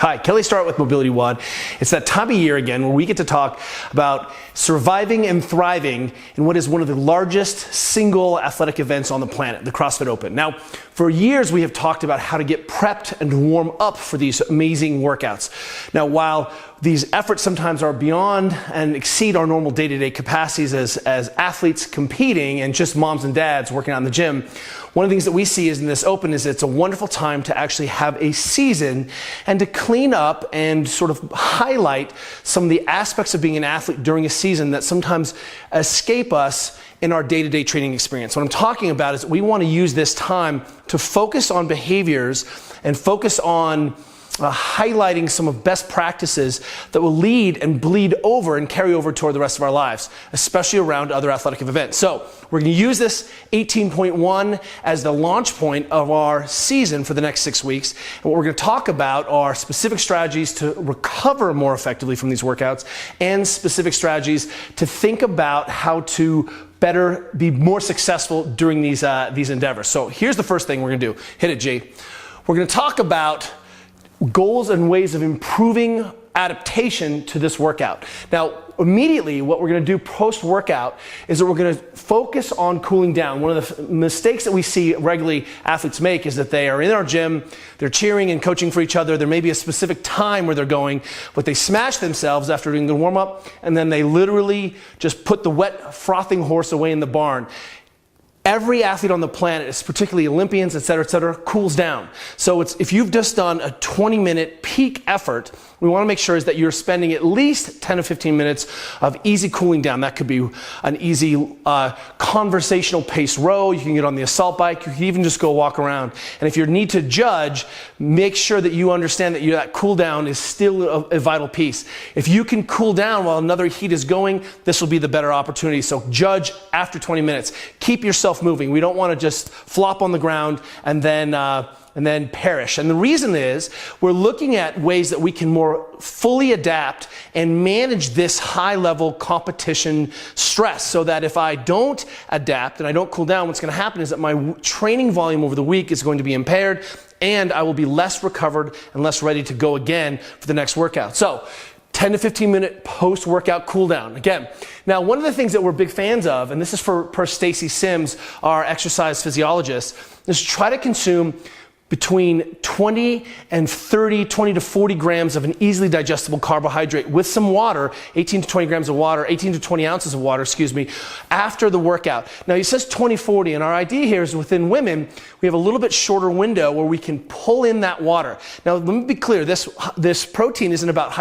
Hi, Kelly Starrett with MobilityWOD. It's that time of year again where we get to talk about surviving and thriving in what is one of the largest single athletic events on the planet, the CrossFit Open. Now, for years we have talked about how to get prepped and warm up for these amazing workouts. Now, while these efforts sometimes are beyond and exceed our normal day-to-day capacities as athletes competing and just moms and dads working out in the gym, one of the things that we see is in this Open is it's a wonderful time to actually have a season and to clean up and sort of highlight some of the aspects of being an athlete during a season that sometimes escape us in our day-to-day training experience. What I'm talking about is we want to use this time to focus on behaviors and focus on highlighting some of best practices that will lead and bleed over and carry over toward the rest of our lives, especially around other athletic events. So we're going to use this 18.1 as the launch point of our season for the next 6 weeks. And what we're going to talk about are specific strategies to recover more effectively from these workouts and specific strategies to think about how to better be more successful during these endeavors. So here's the first thing we're going to do. Hit it, G. We're going to talk about goals and ways of improving adaptation to this workout. Now, immediately what we're going to do post-workout is that we're going to focus on cooling down. One of the mistakes that we see regularly athletes make is that they are in our gym, they're cheering and coaching for each other, there may be a specific time where they're going, but they smash themselves after doing the warm-up, and then they literally just put the wet, frothing horse away in the barn. Every athlete on the planet, particularly Olympians, et cetera, cools down. So if you've just done a 20-minute peak effort, we want to make sure is that you're spending at least 10 to 15 minutes of easy cooling down. That could be an easy conversational pace row. You can get on the assault bike. You can even just go walk around. And if you need to judge, make sure that you understand that that cool down is still a vital piece. If you can cool down while another heat is going, this will be the better opportunity. So judge after 20 minutes. Keep yourself moving. We don't want to just flop on the ground and then perish. And the reason is we're looking at ways that we can more fully adapt and manage this high-level competition stress so that if I don't adapt and I don't cool down, what's going to happen is that my training volume over the week is going to be impaired and I will be less recovered and less ready to go again for the next workout. So 10 to 15 minute post-workout cool down. Again, now one of the things that we're big fans of, and this is per Stacy Sims, our exercise physiologist, is try to consume between 20 to 40 grams of an easily digestible carbohydrate with some water, 18 to 20 grams of water, 18 to 20 ounces of water, after the workout. Now he says 20-40, and our idea here is within women, we have a little bit shorter window where we can pull in that water. Now let me be clear, this protein isn't about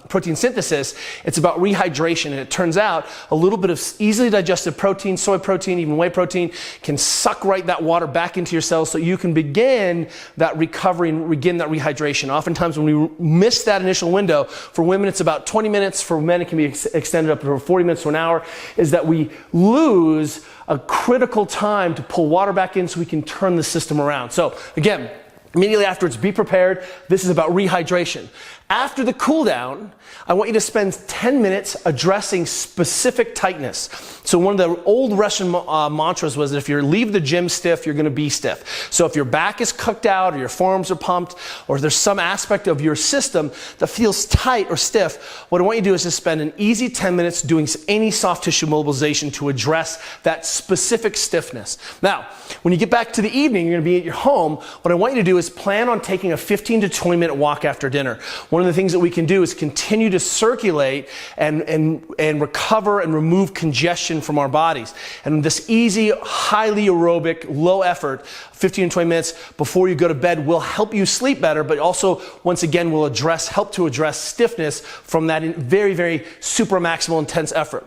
protein synthesis, it's about rehydration, and it turns out a little bit of easily digested protein, soy protein, even whey protein, can suck right that water back into your cells so you can begin that recovery and begin that rehydration. Oftentimes when we miss that initial window, for women it's about 20 minutes, for men it can be extended up to 40 minutes to an hour, is that we lose a critical time to pull water back in so we can turn the system around. So again, immediately afterwards, be prepared. This is about rehydration. After the cool down, I want you to spend 10 minutes addressing specific tightness. So one of the old Russian mantras was that if you leave the gym stiff, you're going to be stiff. So if your back is cooked out or your forearms are pumped or there's some aspect of your system that feels tight or stiff, what I want you to do is just spend an easy 10 minutes doing any soft tissue mobilization to address that specific stiffness. Now, when you get back to the evening, you're going to be at your home. What I want you to do is plan on taking a 15 to 20 minute walk after dinner. One of the things that we can do is continue to circulate and recover and remove congestion from our bodies. And this easy, highly aerobic, low effort, 15 to 20 minutes before you go to bed will help you sleep better, but also, once again, will help to address stiffness from that very, very super maximal intense effort.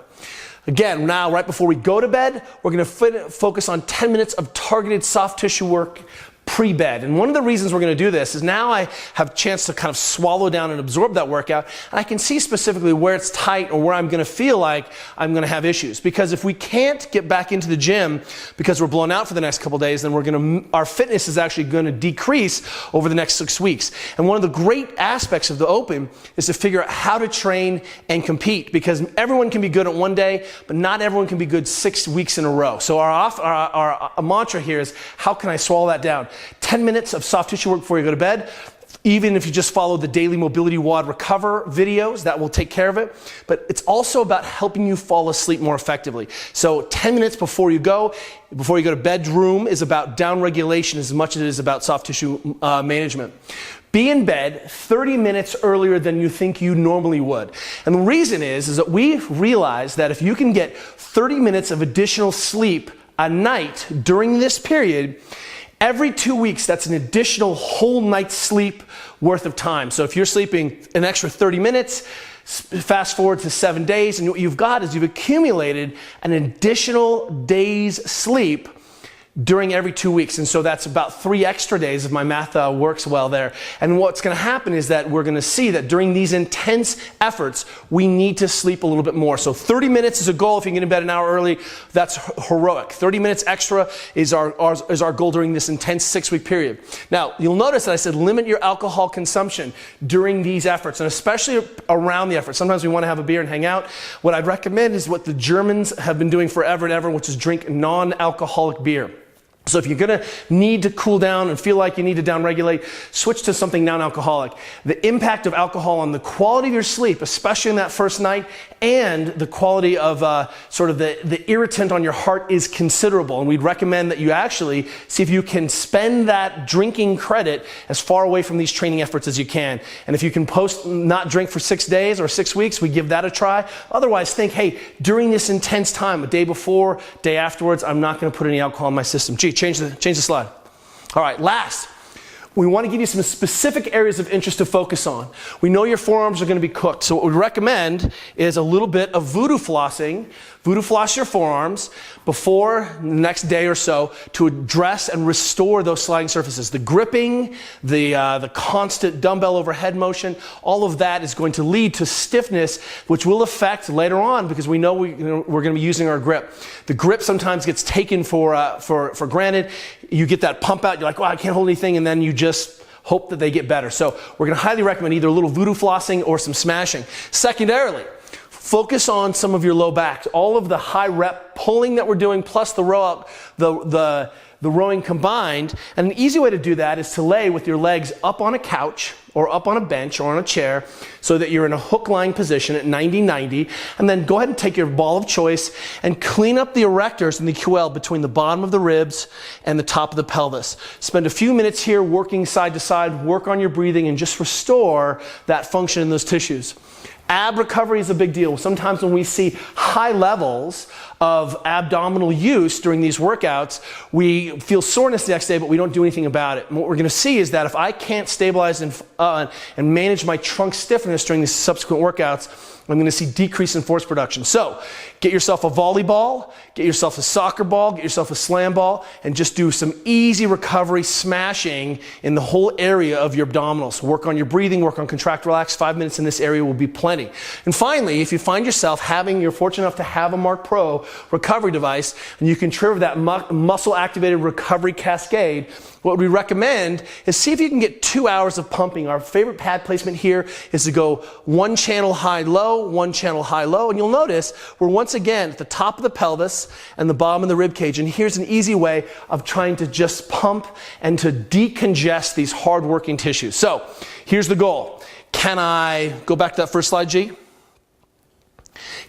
Again, now, right before we go to bed, we're going to focus on 10 minutes of targeted soft tissue work pre-bed. And one of the reasons we're going to do this is now I have a chance to kind of swallow down and absorb that workout, and I can see specifically where it's tight or where I'm going to feel like I'm going to have issues. Because if we can't get back into the gym because we're blown out for the next couple days, then our fitness is actually going to decrease over the next 6 weeks. And one of the great aspects of the Open is to figure out how to train and compete, because everyone can be good at one day, but not everyone can be good 6 weeks in a row. So our mantra here is, how can I swallow that down? 10 minutes of soft tissue work before you go to bed, Even if you just follow the daily MobilityWOD recover videos, that will take care of it. But it's also about helping you fall asleep more effectively. So 10 minutes before you go to bedroom is about down regulation as much as it is about soft tissue management. Be in bed 30 minutes earlier than you think you normally would. And the reason is that we've realized that if you can get 30 minutes of additional sleep a night during this period, every 2 weeks, that's an additional whole night's sleep worth of time. So if you're sleeping an extra 30 minutes, fast forward to 7 days, and what you've got is you've accumulated an additional day's sleep during every 2 weeks. And so that's about 3 extra days if my math works well there. And what's going to happen is that we're going to see that during these intense efforts, we need to sleep a little bit more. So 30 minutes is a goal. If you can get in bed an hour early, that's heroic. 30 minutes extra is our goal during this intense 6-week period. Now, you'll notice that I said limit your alcohol consumption during these efforts, and especially around the effort. Sometimes we want to have a beer and hang out. What I'd recommend is what the Germans have been doing forever and ever, which is drink non-alcoholic beer. So if you're going to need to cool down and feel like you need to downregulate, switch to something non-alcoholic. The impact of alcohol on the quality of your sleep, especially in that first night, and the quality of sort of the irritant on your heart is considerable. And we'd recommend that you actually see if you can spend that drinking credit as far away from these training efforts as you can. And if you can not drink for 6 days or 6 weeks, we give that a try. Otherwise, think, hey, during this intense time, a day before, day afterwards, I'm not going to put any alcohol in my system. Gee, change the slide. All right, last, we want to give you some specific areas of interest to focus on. We know your forearms are going to be cooked, so what we recommend is a little bit of voodoo flossing. Voodoo floss your forearms before the next day or so to address and restore those sliding surfaces. The gripping, the constant dumbbell overhead motion, all of that is going to lead to stiffness, which will affect later on because we know we're going to be using our grip. The grip sometimes gets taken for granted. You get that pump out, you're like, well, I can't hold anything, and then you just hope that they get better. So we're going to highly recommend either a little voodoo flossing or some smashing. Secondarily, focus on some of your low back. All of the high rep pulling that we're doing plus the rowing combined. And an easy way to do that is to lay with your legs up on a couch or up on a bench or on a chair so that you're in a hook lying position at 90-90. And then go ahead and take your ball of choice and clean up the erectors and the QL between the bottom of the ribs and the top of the pelvis. Spend a few minutes here working side to side, work on your breathing, and just restore that function in those tissues. Ab recovery is a big deal. Sometimes when we see high levels of abdominal use during these workouts, we feel soreness the next day, but we don't do anything about it. And what we're going to see is that if I can't stabilize and manage my trunk stiffness during these subsequent workouts, I'm going to see decrease in force production. So get yourself a volleyball, get yourself a soccer ball, get yourself a slam ball, and just do some easy recovery smashing in the whole area of your abdominals. Work on your breathing, work on contract, relax. 5 minutes in this area will be plenty. And finally, if you find yourself you're fortunate enough to have a Marc Pro recovery device, and you can trigger that muscle-activated recovery cascade, what we recommend is see if you can get 2 hours of pumping. Our favorite pad placement here is to go one channel high-low, one channel high-low, and you'll notice we're once again at the top of the pelvis and the bottom of the rib cage. And here's an easy way of trying to just pump and to decongest these hard-working tissues. So here's the goal. Can I go back to that first slide, G?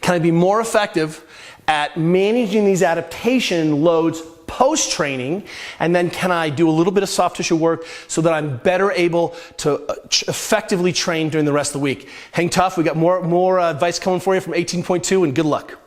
Can I be more effective at managing these adaptation loads post-training, and then can I do a little bit of soft tissue work so that I'm better able to effectively train during the rest of the week? Hang tough, we got more advice coming for you from 18.2, and good luck.